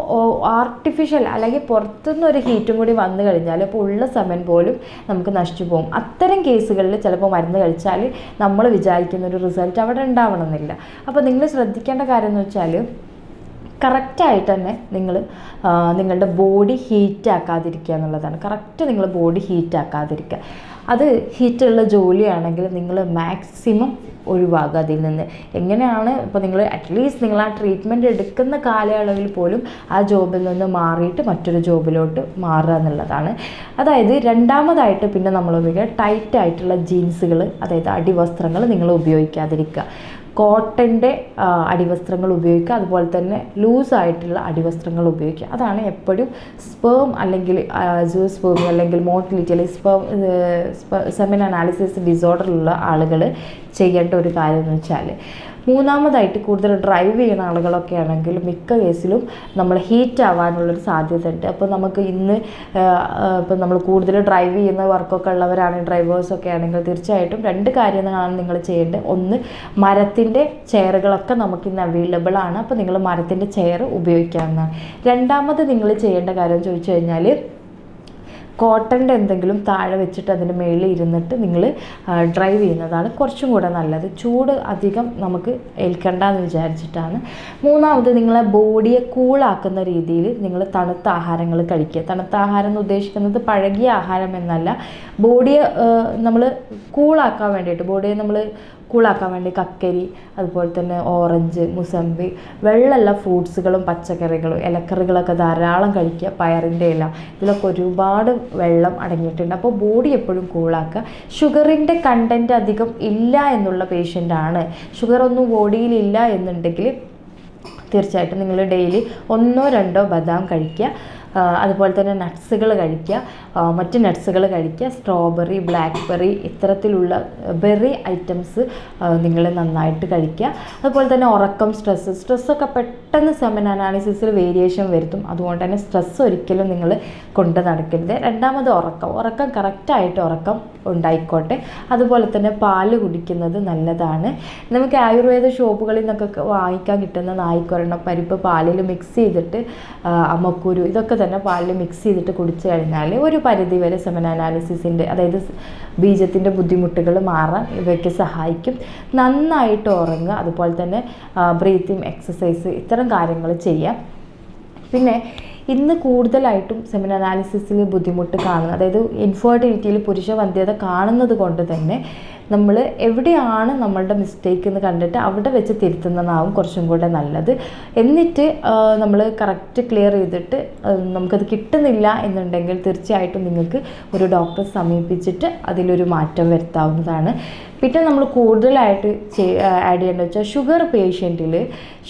ആർട്ടിഫിഷ്യൽ അല്ലെങ്കിൽ പുറത്തുനിന്ന് ഒരു ഹീറ്റും കൂടി വന്നു കഴിഞ്ഞാൽ ഇപ്പോൾ ഉള്ള സെമൻ പോലും നമുക്ക് നശിച്ചു പോകും. അത്തരം കേസുകളിൽ ചിലപ്പോൾ മരുന്ന് കഴിച്ചാൽ നമ്മൾ വിചാരിക്കുന്ന ഒരു റിസൾട്ട് അവിടെ ഉണ്ടാവണമെന്നില്ല. അപ്പോൾ നിങ്ങൾ ശ്രദ്ധിക്കേണ്ട കാര്യം എന്ന് വെച്ചാൽ കറക്റ്റായിട്ട് തന്നെ നിങ്ങൾ നിങ്ങളുടെ ബോഡി ഹീറ്റ് ആക്കാതിരിക്കുക എന്നുള്ളതാണ്. കറക്റ്റ് നിങ്ങൾ ബോഡി ഹീറ്റ് ആക്കാതിരിക്കുക. അത് ഹീറ്റുള്ള ജോലിയാണെങ്കിൽ നിങ്ങൾ മാക്സിമം ഒഴിവാക്കുക അതിൽ നിന്ന്. എങ്ങനെയാണ് ഇപ്പോൾ നിങ്ങൾ അറ്റ്ലീസ്റ്റ് നിങ്ങൾ ആ ട്രീറ്റ്മെൻറ്റ് എടുക്കുന്ന കാലയളവിൽ പോലും ആ ജോബിൽ നിന്ന് മാറിയിട്ട് മറ്റൊരു ജോബിലോട്ട് മാറുക എന്നുള്ളതാണ്. അതായത് രണ്ടാമതായിട്ട് പിന്നെ നമ്മൾ ഉപയോഗിക്കുക ടൈറ്റ് ആയിട്ടുള്ള ജീൻസുകൾ, അതായത് അടിവസ്ത്രങ്ങൾ നിങ്ങൾ ഉപയോഗിക്കാതിരിക്കുക. കോട്ടൻ്റെ അടിവസ്ത്രങ്ങൾ ഉപയോഗിക്കുക, അതുപോലെ തന്നെ ലൂസായിട്ടുള്ള അടിവസ്ത്രങ്ങൾ ഉപയോഗിക്കുക. അതാണ് എപ്പോഴും സ്പേം അല്ലെങ്കിൽ സ്പേം അല്ലെങ്കിൽ മോട്ടിലിറ്റി അല്ലെങ്കിൽ സെമൻ അനാലിസിസ് ഡിസോർഡറുള്ള ആളുകൾ ചെയ്യേണ്ട ഒരു കാര്യം എന്ന് വെച്ചാൽ, മൂന്നാമതായിട്ട് കൂടുതൽ ഡ്രൈവ് ചെയ്യുന്ന ആളുകളൊക്കെ ആണെങ്കിൽ മിക്ക കേസിലും നമ്മൾ ഹീറ്റ് ആവാനുള്ളൊരു സാധ്യത ഉണ്ട്. അപ്പോൾ നമുക്ക് ഇന്ന് ഇപ്പം നമ്മൾ കൂടുതൽ ഡ്രൈവ് ചെയ്യുന്ന വർക്കൊക്കെ ഉള്ളവരാണ്, ഡ്രൈവേഴ്സൊക്കെ ആണെങ്കിൽ തീർച്ചയായിട്ടും 2 കാര്യങ്ങളാണ് നിങ്ങൾ ചെയ്യേണ്ടത്. ഒന്ന്, മരത്തിൻ്റെ ചെയറുകളൊക്കെ നമുക്കിന്ന് അവൈലബിൾ ആണ്, അപ്പോൾ നിങ്ങൾ മരത്തിൻ്റെ ചെയർ ഉപയോഗിക്കാവുന്നതാണ്. രണ്ടാമത് നിങ്ങൾ ചെയ്യേണ്ട കാര്യം ചോദിച്ചു കഴിഞ്ഞാൽ, കോട്ടൻ്റെ എന്തെങ്കിലും താഴെ വെച്ചിട്ട് അതിൻ്റെ മേളിൽ ഇരുന്നിട്ട് നിങ്ങൾ ഡ്രൈവ് ചെയ്യുന്നതാണ് കുറച്ചും കൂടെ നല്ലത്. ചൂട് അധികം നമുക്ക് ഏൽക്കണ്ടെന്ന് വിചാരിച്ചിട്ടാണ്. മൂന്നാമത് നിങ്ങളെ ബോഡിയെ കൂളാക്കുന്ന രീതിയിൽ നിങ്ങൾ തണുത്ത ആഹാരങ്ങൾ കഴിക്കുക. തണുത്ത ആഹാരം എന്ന് ഉദ്ദേശിക്കുന്നത് പഴകിയ ആഹാരം എന്നല്ല, ബോഡിയെ നമ്മൾ കൂളാക്കാൻ വേണ്ടിയിട്ട്, ബോഡിയെ നമ്മൾ കൂളാക്കാൻ വേണ്ടി കക്കരി, അതുപോലെ തന്നെ ഓറഞ്ച്, മുസമ്പി, വെള്ളമുള്ള ഫ്രൂട്ട്സുകളും പച്ചക്കറികളും ഇലക്കറികളൊക്കെ ധാരാളം കഴിക്കുക. പയറിൻ്റെ ഇല, ഇതിലൊക്കെ ഒരുപാട് വെള്ളം അടങ്ങിയിട്ടുണ്ട്. അപ്പോൾ ബോഡി എപ്പോഴും കൂളാക്കുക. ഷുഗറിൻ്റെ കണ്ടൻറ്റ് അധികം ഇല്ല എന്നുള്ള പേഷ്യൻ്റാണ്, ഷുഗറൊന്നും ബോഡിയിലില്ല എന്നുണ്ടെങ്കിൽ തീർച്ചയായിട്ടും നിങ്ങൾ ഡെയിലി 1-2 ബദാം കഴിക്കുക. അതുപോലെ തന്നെ നട്ട്സുകൾ കഴിക്കുക, മറ്റ് നട്ട്സുകൾ കഴിക്കുക. സ്ട്രോബെറി, ബ്ലാക്ക്ബെറി ഇത്തരത്തിലുള്ള ബെറി ഐറ്റംസ് നിങ്ങൾ നന്നായിട്ട് കഴിക്കുക. അതുപോലെ തന്നെ ഉറക്കം, സ്ട്രെസ്സൊക്കെ പെട്ടെന്ന് സെമൻ അനാലിസിസിൽ വേരിയേഷൻ വരുത്തും. അതുകൊണ്ട് തന്നെ സ്ട്രെസ്സ് ഒരിക്കലും നിങ്ങൾ കൊണ്ട് നടക്കരുത്. രണ്ടാമത് ഉറക്കം കറക്റ്റായിട്ട് ഉറക്കം ഉണ്ടായിക്കോട്ടെ. അതുപോലെ തന്നെ പാല് കുടിക്കുന്നത് നല്ലതാണ്. നമുക്ക് ആയുർവേദ ഷോപ്പുകളിൽ നിന്നൊക്കെ വാങ്ങിക്കാൻ കിട്ടുന്ന നായ്ക്കൊരെണ്ണം പരിപ്പ് പാലിൽ മിക്സ് ചെയ്തിട്ട്, അമ്മക്കുരു, ഇതൊക്കെ തന്നെ പാലിൽ മിക്സ് ചെയ്തിട്ട് കുടിച്ചു കഴിഞ്ഞാൽ ഒരു പരിധിവരെ സെമൻ അനാലിസിസിൻ്റെ, അതായത് ബീജത്തിൻ്റെ ബുദ്ധിമുട്ടുകൾ മാറാൻ ഇവയ്ക്ക് സഹായിക്കും. നന്നായിട്ട് ഉറങ്ങുക, അതുപോലെ തന്നെ ബ്രീത്തിങ് എക്സസൈസ്, ഇത്തരം കാര്യങ്ങൾ ചെയ്യാം. പിന്നെ ഇന്ന് കൂടുതലായിട്ടും സെമൻ അനാലിസിസിൽ ബുദ്ധിമുട്ട് കാണുന്നത്, അതായത് ഇൻഫെർട്ടിലിറ്റിയിൽ പുരുഷ വന്ധ്യത കാണുന്നത് കൊണ്ട് തന്നെ നമ്മൾ എവിടെയാണ് നമ്മളുടെ മിസ്റ്റേക്ക് എന്ന് കണ്ടിട്ട് അവിടെ വെച്ച് തിരുത്തുന്നതാവും കുറച്ചും കൂടെ നല്ലത്. എന്നിട്ട് നമ്മൾ കറക്റ്റ് ക്ലിയർ ചെയ്തിട്ട് നമുക്കത് കിട്ടുന്നില്ല എന്നുണ്ടെങ്കിൽ തീർച്ചയായിട്ടും നിങ്ങൾക്ക് ഒരു ഡോക്ടറെ സമീപിച്ചിട്ട് അതിലൊരു മാറ്റം വരുത്താവുന്നതാണ്. പിന്നെ നമ്മൾ കൂടുതലായിട്ട് ആഡ് ചെയ്യേണ്ടത് വെച്ചാൽ ഷുഗർ പേഷ്യൻറ്റിൽ,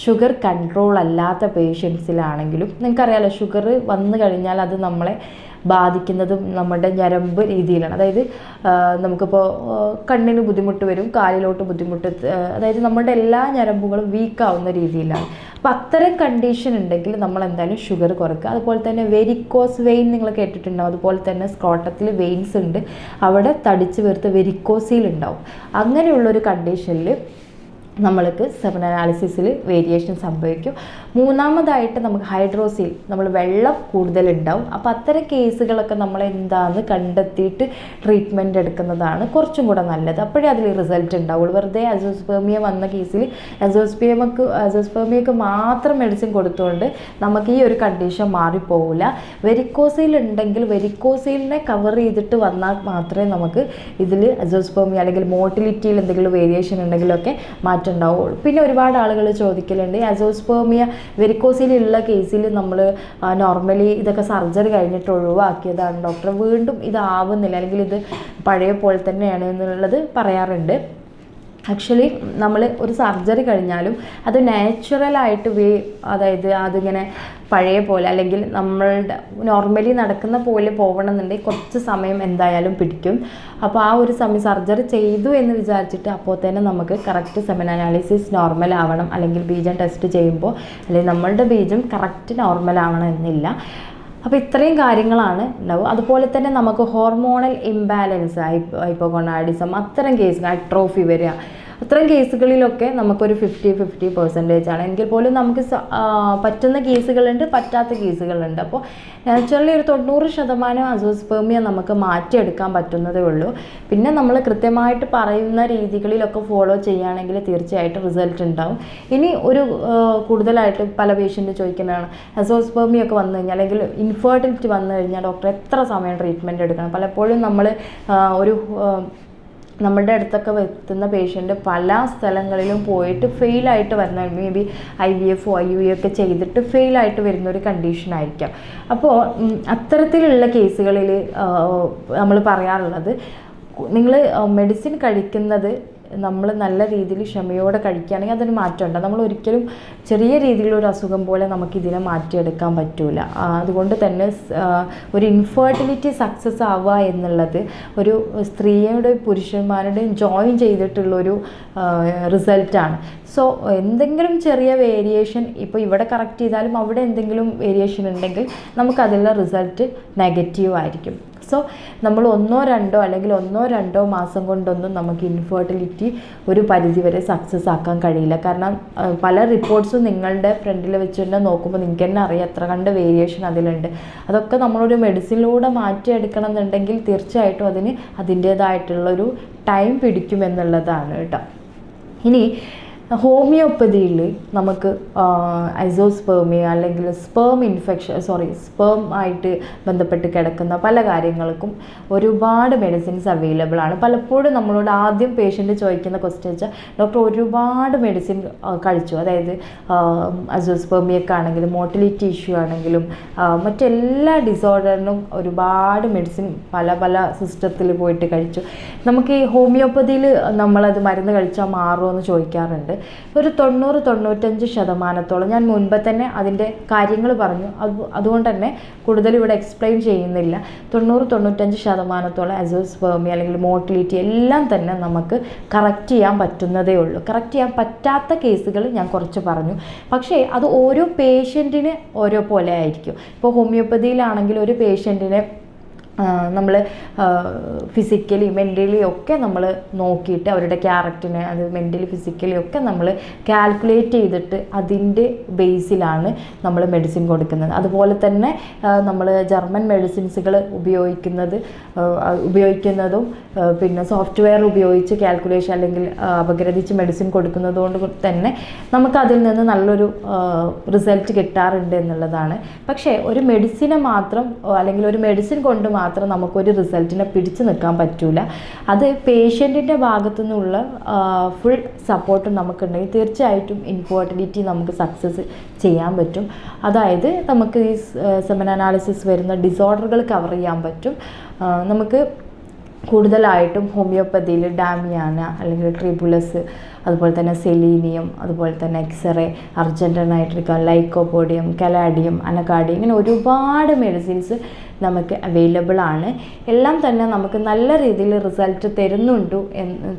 ഷുഗർ കൺട്രോൾ അല്ലാത്ത പേഷ്യൻസിലാണെങ്കിലും നിങ്ങൾക്കറിയാമല്ലോ, ഷുഗർ വന്നു കഴിഞ്ഞാൽ അത് നമ്മളെ ബാധിക്കുന്നതും നമ്മുടെ ഞരമ്പ് രീതിയിലാണ്. അതായത് നമുക്കിപ്പോൾ കണ്ണിന് ബുദ്ധിമുട്ട് വരും, കാലിലോട്ട് ബുദ്ധിമുട്ട്, അതായത് നമ്മുടെ എല്ലാ ഞരമ്പുകളും വീക്കാവുന്ന രീതിയിലാണ്. അപ്പോൾ അത്തരം കണ്ടീഷൻ ഉണ്ടെങ്കിൽ നമ്മൾ എന്തായാലും ഷുഗർ കുറയ്ക്കുക. അതുപോലെ തന്നെ വെരിക്കോസ് വെയിൻ നിങ്ങൾ കേട്ടിട്ടുണ്ടാവും. അതുപോലെ തന്നെ സ്ക്രോട്ടത്തിൽ വെയിൻസ് ഉണ്ട്, അവിടെ തടിച്ച് വീർത്ത് വെരിക്കോസീൽ ഉണ്ടാവും. അങ്ങനെയുള്ളൊരു കണ്ടീഷനിൽ നമ്മൾക്ക് സെമൻ അനാലിസിസിൽ വേരിയേഷൻ സംഭവിക്കും. മൂന്നാമതായിട്ട് നമുക്ക് ഹൈഡ്രോസിൽ, നമ്മൾ വെള്ളം കൂടുതലുണ്ടാവും. അപ്പോൾ അത്തരം കേസുകളൊക്കെ നമ്മൾ എന്താണെന്ന് കണ്ടെത്തിയിട്ട് ട്രീറ്റ്മെൻറ്റ് എടുക്കുന്നതാണ് കുറച്ചും കൂടെ നല്ലത്. അപ്പോഴേ അതിൽ റിസൾട്ട് ഉണ്ടാവുള്ളൂ. വെറുതെ അസോസ്പെർമിയ വന്ന കേസിൽ അസോസ്പെർമിയക്ക് മാത്രം മെഡിസിൻ കൊടുത്തുകൊണ്ട് നമുക്ക് ഈ ഒരു കണ്ടീഷൻ മാറിപ്പോവില്ല. വെരിക്കോസിൽ ഉണ്ടെങ്കിൽ വെരിക്കോസിലിനെ കവർ ചെയ്തിട്ട് വന്നാൽ മാത്രമേ നമുക്ക് ഇതിൽ അസോസ്പെർമിയ അല്ലെങ്കിൽ മോട്ടിലിറ്റിയിൽ എന്തെങ്കിലും വേരിയേഷൻ ഉണ്ടെങ്കിലൊക്കെ ഉണ്ടാവുള്ളൂ. പിന്നെ ഒരുപാട് ആളുകൾ ചോദിക്കലുണ്ട്, അസോസ്പെർമിയ വെരിക്കോസിലുള്ള കേസിൽ നമ്മൾ നോർമലി ഇതൊക്കെ സർജറി കഴിഞ്ഞിട്ട് ഒഴിവാക്കിയതാണ് ഡോക്ടർ, വീണ്ടും ഇതാവുന്നില്ല അല്ലെങ്കിൽ ഇത് പഴയ പോലെ തന്നെയാണ് എന്നുള്ളത് പറയാറുണ്ട്. ആക്ച്വലി നമ്മൾ ഒരു സർജറി കഴിഞ്ഞാലും അത് നാച്ചുറലായിട്ട് അതായത് അതിങ്ങനെ പഴയ പോലെ അല്ലെങ്കിൽ നമ്മളുടെ നോർമലി നടക്കുന്ന പോലെ പോകണമെന്നുണ്ടെങ്കിൽ കുറച്ച് സമയം എന്തായാലും പിടിക്കും. അപ്പോൾ ആ ഒരു സമയം സർജറി ചെയ്തു എന്ന് വിചാരിച്ചിട്ട് അപ്പോൾ തന്നെ നമുക്ക് കറക്റ്റ് സെമൻ അനാലിസിസ് നോർമൽ ആവണം, അല്ലെങ്കിൽ ബീജം ടെസ്റ്റ് ചെയ്യുമ്പോൾ അല്ലെങ്കിൽ നമ്മളുടെ ബീജം കറക്റ്റ് നോർമൽ ആവണം എന്നില്ല. അപ്പോൾ ഇത്രയും കാര്യങ്ങളാണ് ഉണ്ടാവും. അതുപോലെ തന്നെ നമുക്ക് ഹോർമോണൽ ഇംബാലൻസ്, ഹൈപ്പോഗോണാഡിസം, അത്തരം കേസുകൾ, അട്രോഫി വരിക, അത്തരം കേസുകളിലൊക്കെ നമുക്കൊരു 50-50% ആണ്. എങ്കിൽ പോലും നമുക്ക് പറ്റുന്ന കേസുകളുണ്ട്, പറ്റാത്ത കേസുകളുണ്ട്. അപ്പോൾ നാച്ചുറലി ഒരു 90% അസോസ്പെർമിയ നമുക്ക് മാറ്റിയെടുക്കാൻ പറ്റുന്നതേ ഉള്ളൂ. പിന്നെ നമ്മൾ കൃത്യമായിട്ട് പറയുന്ന രീതികളിലൊക്കെ ഫോളോ ചെയ്യുകയാണെങ്കിൽ തീർച്ചയായിട്ടും റിസൾട്ട് ഉണ്ടാവും. ഇനി ഒരു കൂടുതലായിട്ട് പല പേഷ്യൻ്റ് ചോദിക്കുന്നതാണ്, അസോസ്പെർമിയ ഒക്കെ വന്നു കഴിഞ്ഞാൽ അല്ലെങ്കിൽ ഇൻഫെർട്ടിലിറ്റി വന്നു കഴിഞ്ഞാൽ ഡോക്ടർ എത്ര സമയം ട്രീറ്റ്മെൻറ്റ് എടുക്കണം? പലപ്പോഴും നമ്മൾ നമ്മുടെ അടുത്തൊക്കെ എത്തുന്ന പേഷ്യൻ്റ് പല സ്ഥലങ്ങളിലും പോയിട്ട് ഫെയിലായിട്ട് വരുന്ന, മേ ബി IVF IUI ഒക്കെ ചെയ്തിട്ട് ഫെയിലായിട്ട് വരുന്ന ഒരു കണ്ടീഷനായിരിക്കാം. അപ്പോൾ അത്തരത്തിലുള്ള കേസുകളിൽ നമ്മൾ പറയാറുള്ളത്, നിങ്ങൾ മെഡിസിൻ കഴിക്കുന്നത് നമ്മൾ നല്ല രീതിയിൽ ക്ഷമയോടെ കഴിക്കുകയാണെങ്കിൽ അതൊരു മാറ്റമുണ്ട്. നമ്മൾ ഒരിക്കലും ചെറിയ രീതിയിലൊരു അസുഖം പോലെ നമുക്കിതിനെ മാറ്റിയെടുക്കാൻ പറ്റില്ല. അതുകൊണ്ട് തന്നെ ഒരു ഇൻഫെർട്ടിലിറ്റി സക്സസ് ആവുക എന്നുള്ളത് ഒരു സ്ത്രീയുടെയും പുരുഷന്മാരുടെയും ജോയിൻ ചെയ്തിട്ടുള്ളൊരു റിസൾട്ടാണ്. സോ എന്തെങ്കിലും ചെറിയ വേരിയേഷൻ ഇപ്പോൾ ഇവിടെ കറക്റ്റ് ചെയ്താലും അവിടെ എന്തെങ്കിലും വേരിയേഷൻ ഉണ്ടെങ്കിൽ നമുക്കതിലുള്ള റിസൾട്ട് നെഗറ്റീവ് ആയിരിക്കും. സോ നമ്മൾ 1-2 അല്ലെങ്കിൽ 1-2 മാസം കൊണ്ടൊന്നും നമുക്ക് ഇൻഫെർട്ടിലിറ്റി ഒരു പരിധിവരെ സക്സസ് ആക്കാൻ കഴിയില്ല. കാരണം പല റിപ്പോർട്ട്സും നിങ്ങളുടെ ഫ്രണ്ടിൽ വെച്ചിട്ട് നോക്കുമ്പോൾ നിങ്ങൾക്ക് തന്നെ അറിയാം എത്ര കണ്ട് വേരിയേഷൻ അതിലുണ്ട്. അതൊക്കെ നമ്മളൊരു മെഡിസിനിലൂടെ മാറ്റിയെടുക്കണം എന്നുണ്ടെങ്കിൽ തീർച്ചയായിട്ടും അതിന് അതിൻ്റേതായിട്ടുള്ളൊരു ടൈം പിടിക്കുമെന്നുള്ളതാണ് കേട്ടോ. ഇനി ഹോമിയോപ്പതിയിൽ നമുക്ക് അസോസ്പെർമിയ അല്ലെങ്കിൽ സ്പേം ആയിട്ട് ബന്ധപ്പെട്ട് കിടക്കുന്ന പല കാര്യങ്ങൾക്കും ഒരുപാട് മെഡിസിൻസ് അവൈലബിൾ ആണ്. പലപ്പോഴും നമ്മളോട് ആദ്യം പേഷ്യൻ്റ് ചോദിക്കുന്ന ക്വസ്റ്റ്യൻ വെച്ചാൽ, ഡോക്ടർ ഒരുപാട് മെഡിസിൻ കഴിച്ചു, അതായത് അസോസ്പെർമിയൊക്കെ ആണെങ്കിലും മോട്ടിലിറ്റി ഇഷ്യൂ ആണെങ്കിലും മറ്റെല്ലാ ഡിസോർഡറിനും ഒരുപാട് മെഡിസിൻ പല സിസ്റ്റത്തിൽ പോയിട്ട് കഴിച്ചു. നമുക്ക് ഈ ഹോമിയോപ്പതിയിൽ നമ്മളത് മരുന്ന് കഴിച്ചാൽ മാറുമോ എന്ന് ചോദിക്കാറുണ്ട്. ഒരു 90-95% ഞാൻ മുൻപ് തന്നെ അതിൻ്റെ കാര്യങ്ങൾ പറഞ്ഞു, അതുകൊണ്ട് തന്നെ കൂടുതൽ ഇവിടെ എക്സ്പ്ലെയിൻ ചെയ്യുന്നില്ല. 90-95% അസോസ്പെർമിയ അല്ലെങ്കിൽ മോട്ടിലിറ്റി എല്ലാം തന്നെ നമുക്ക് കറക്റ്റ് ചെയ്യാൻ പറ്റുന്നതേ ഉള്ളൂ. കറക്റ്റ് ചെയ്യാൻ പറ്റാത്ത കേസുകൾ ഞാൻ കുറച്ച് പറഞ്ഞു. പക്ഷേ അത് ഓരോ പേഷ്യൻറ്റിന് ഓരോ പോലെ ആയിരിക്കും. ഇപ്പോൾ ഹോമിയോപ്പതിയിലാണെങ്കിൽ ഒരു പേഷ്യൻറ്റിനെ നമ്മൾ ഫിസിക്കലി മെൻ്റലി ഒക്കെ നമ്മൾ നോക്കിയിട്ട് അവരുടെ ക്യാരക്ടറിനെ അത് മെൻ്റലി ഫിസിക്കലി ഒക്കെ നമ്മൾ കാൽക്കുലേറ്റ് ചെയ്തിട്ട് അതിൻ്റെ ബേസിലാണ് നമ്മൾ മെഡിസിൻ കൊടുക്കുന്നത്. അതുപോലെ തന്നെ നമ്മൾ ജർമ്മൻ മെഡിസിൻസുകൾ ഉപയോഗിക്കുന്നതും പിന്നെ സോഫ്റ്റ്വെയർ ഉപയോഗിച്ച് കാൽക്കുലേഷൻ അല്ലെങ്കിൽ അപഗ്രഥിച്ച് മെഡിസിൻ കൊടുക്കുന്നതുകൊണ്ട് തന്നെ നമുക്കതിൽ നിന്ന് നല്ലൊരു റിസൾട്ട് കിട്ടാറുണ്ട് എന്നുള്ളതാണ്. പക്ഷേ ഒരു മെഡിസിനെ മാത്രം അല്ലെങ്കിൽ ഒരു മെഡിസിൻ കൊണ്ട് മാത്രം നമുക്കൊരു റിസൾട്ടിനെ പിടിച്ചു നിൽക്കാൻ പറ്റില്ല. അത് പേഷ്യൻറ്റിൻ്റെ ഭാഗത്തു നിന്നുള്ള ഫുൾ സപ്പോർട്ടും നമുക്കുണ്ടെങ്കിൽ തീർച്ചയായിട്ടും ഇൻഫെർട്ടിലിറ്റി നമുക്ക് സക്സസ് ചെയ്യാൻ പറ്റും. അതായത് നമുക്ക് ഈ സെമൻ അനാലിസിസ് വരുന്ന ഡിസോർഡറുകൾ കവർ ചെയ്യാൻ പറ്റും. നമുക്ക് കൂടുതലായിട്ടും ഹോമിയോപ്പതിയിൽ ഡാമിയാന അല്ലെങ്കിൽ ട്രിബുലസ്, അതുപോലെ തന്നെ സെലീനിയം, അതുപോലെ തന്നെ എക്സ്റേ, അർജൻറ്റൻ നൈട്രിക്ക, ലൈക്കോപോഡിയം, കലാഡിയം, അനകാഡിയം, ഇങ്ങനെ ഒരുപാട് മെഡിസിൻസ് നമുക്ക് അവൈലബിൾ ആണ്. എല്ലാം തന്നെ നമുക്ക് നല്ല രീതിയിൽ റിസൾട്ട്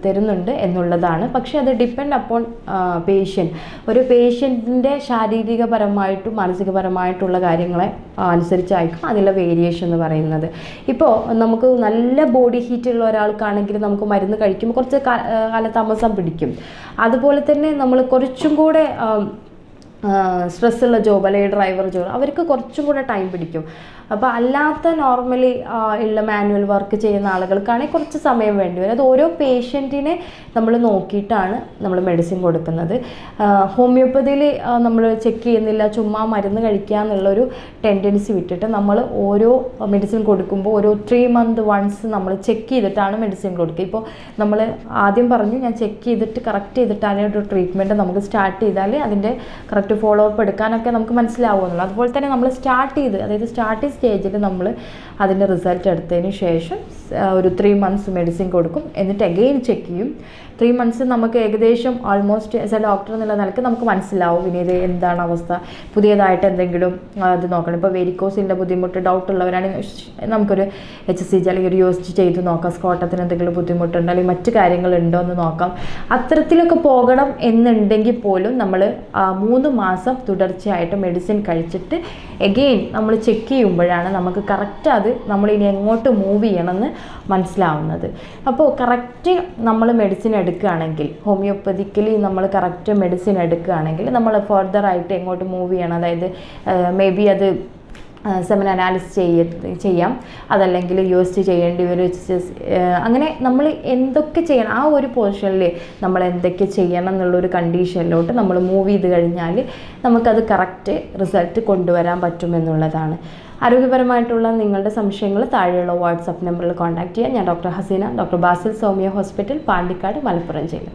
തരുന്നുണ്ട് എന്നുള്ളതാണ്. പക്ഷേ അത് ഡിപ്പെൻഡ് അപ്പോൺ പേഷ്യൻറ്റ്. ഒരു പേഷ്യൻറ്റിൻ്റെ ശാരീരികപരമായിട്ടും മാനസികപരമായിട്ടുള്ള കാര്യങ്ങളെ അനുസരിച്ചായിരിക്കും അതിലെ വേരിയേഷൻ എന്ന് പറയുന്നത്. ഇപ്പോൾ നമുക്ക് നല്ല ബോഡി ഹീറ്റുള്ള ഒരാൾക്കാണെങ്കിൽ നമുക്ക് മരുന്ന് കഴിക്കുമ്പോൾ കുറച്ച് കാലതാമസം പിടിക്കും. അതുപോലെ തന്നെ നമ്മൾ കുറച്ചും കൂടെ സ്ട്രെസ്സുള്ള ജോബ് അല്ലെങ്കിൽ ഡ്രൈവർ ജോബ് അവർക്ക് കുറച്ചും കൂടെ ടൈം പിടിക്കും. അപ്പോൾ അല്ലാത്ത നോർമലി ഉള്ള മാനുവൽ വർക്ക് ചെയ്യുന്ന ആളുകൾക്കാണെങ്കിൽ കുറച്ച് സമയം വേണ്ടി വരും. അത് ഓരോ പേഷ്യൻറ്റിനെ നമ്മൾ നോക്കിയിട്ടാണ് നമ്മൾ മെഡിസിൻ കൊടുക്കുന്നത്. ഹോമിയോപ്പതിയിൽ നമ്മൾ ചെക്ക് ചെയ്യുന്നില്ല, ചുമ്മാ മരുന്ന് കഴിക്കുക എന്നുള്ളൊരു ടെൻഡൻസി വിട്ടിട്ട് നമ്മൾ ഓരോ മെഡിസിൻ കൊടുക്കുമ്പോൾ ഓരോ 3 months വൺസ് നമ്മൾ ചെക്ക് ചെയ്തിട്ടാണ് മെഡിസിൻ കൊടുക്കുക. ഇപ്പോൾ നമ്മൾ ആദ്യം പറഞ്ഞു, ഞാൻ ചെക്ക് ചെയ്തിട്ട് കറക്റ്റ് ചെയ്തിട്ടാണ് ഒരു ട്രീറ്റ്മെൻറ്റ് നമുക്ക് സ്റ്റാർട്ട് ചെയ്താൽ അതിൻ്റെ കറക്റ്റ് ഫോളോ അപ്പ് എടുക്കാനൊക്കെ നമുക്ക് മനസ്സിലാവുമെന്നുള്ളൂ. അതുപോലെ തന്നെ നമ്മൾ സ്റ്റാർട്ടിങ് സ്റ്റേജിൽ നമ്മൾ അതിൻ്റെ റിസൾട്ട് എടുത്തതിന് ശേഷം ഒരു 3 months മെഡിസിൻ കൊടുക്കും. എന്നിട്ട് അഗെയിൻ ചെക്ക് ചെയ്യും. 3 months നമുക്ക് ഏകദേശം ഓൾമോസ്റ്റ് ആസ് എ ഡോക്ടർ എന്നുള്ള നിലയ്ക്ക് നമുക്ക് മനസ്സിലാവും ഇനി ഇത് എന്താണ് അവസ്ഥ, പുതിയതായിട്ട് എന്തെങ്കിലും അത് നോക്കണം. ഇപ്പോൾ വെരിക്കോസിൻ്റെ ബുദ്ധിമുട്ട് ഡൗട്ടുള്ളവരാണെങ്കിൽ നമുക്കൊരു HCG അല്ലെങ്കിൽ ഒരു USG ചെയ്ത് നോക്കാം. സ്കോട്ടത്തിന് എന്തെങ്കിലും ബുദ്ധിമുട്ടുണ്ടോ അല്ലെങ്കിൽ മറ്റു കാര്യങ്ങളുണ്ടോ എന്ന് നോക്കാം. അത്തരത്തിലൊക്കെ പോകണം എന്നുണ്ടെങ്കിൽ പോലും നമ്മൾ 3 മാസം തുടർച്ചയായിട്ട് മെഡിസിൻ കഴിച്ചിട്ട് എഗെയിൻ നമ്മൾ ചെക്ക് ചെയ്യുമ്പോഴാണ് നമുക്ക് കറക്റ്റ് അത് നമ്മളിനി എങ്ങോട്ട് മൂവ് ചെയ്യണമെന്ന് മനസ്സിലാവുന്നത്. അപ്പോൾ കറക്റ്റ് നമ്മൾ മെഡിസിൻ എടുക്കുക എടുക്കുകയാണെങ്കിൽ, ഹോമിയോപ്പതിക്കലി നമ്മൾ കറക്റ്റ് മെഡിസിൻ എടുക്കുകയാണെങ്കിൽ നമ്മൾ ഫർദറായിട്ട് എങ്ങോട്ട് മൂവ് ചെയ്യണം, അതായത് മേ ബി അത് സെമൻ അനാലിസിസ് ചെയ്യാം, അതല്ലെങ്കിൽ USG ചെയ്യേണ്ടി വരും, അങ്ങനെ നമ്മൾ എന്തൊക്കെ ചെയ്യണം, ആ ഒരു പോർഷനിൽ നമ്മൾ എന്തൊക്കെ ചെയ്യണം എന്നുള്ളൊരു കണ്ടീഷനിലോട്ട് നമ്മൾ മൂവ് ചെയ്ത് കഴിഞ്ഞാൽ നമുക്കത് കറക്റ്റ് റിസൾട്ട് കൊണ്ടുവരാൻ പറ്റുമെന്നുള്ളതാണ്. ആരോഗ്യപരമായിട്ടുള്ള നിങ്ങളുടെ സംശയങ്ങൾ താഴെയുള്ള വാട്സപ്പ് നമ്പറിൽ കോൺടാക്ട് ചെയ്യാം. ഞാൻ doctor Haseena, doctor Basil homeo hospital, Pandikkad, Malappuram ജില്ല.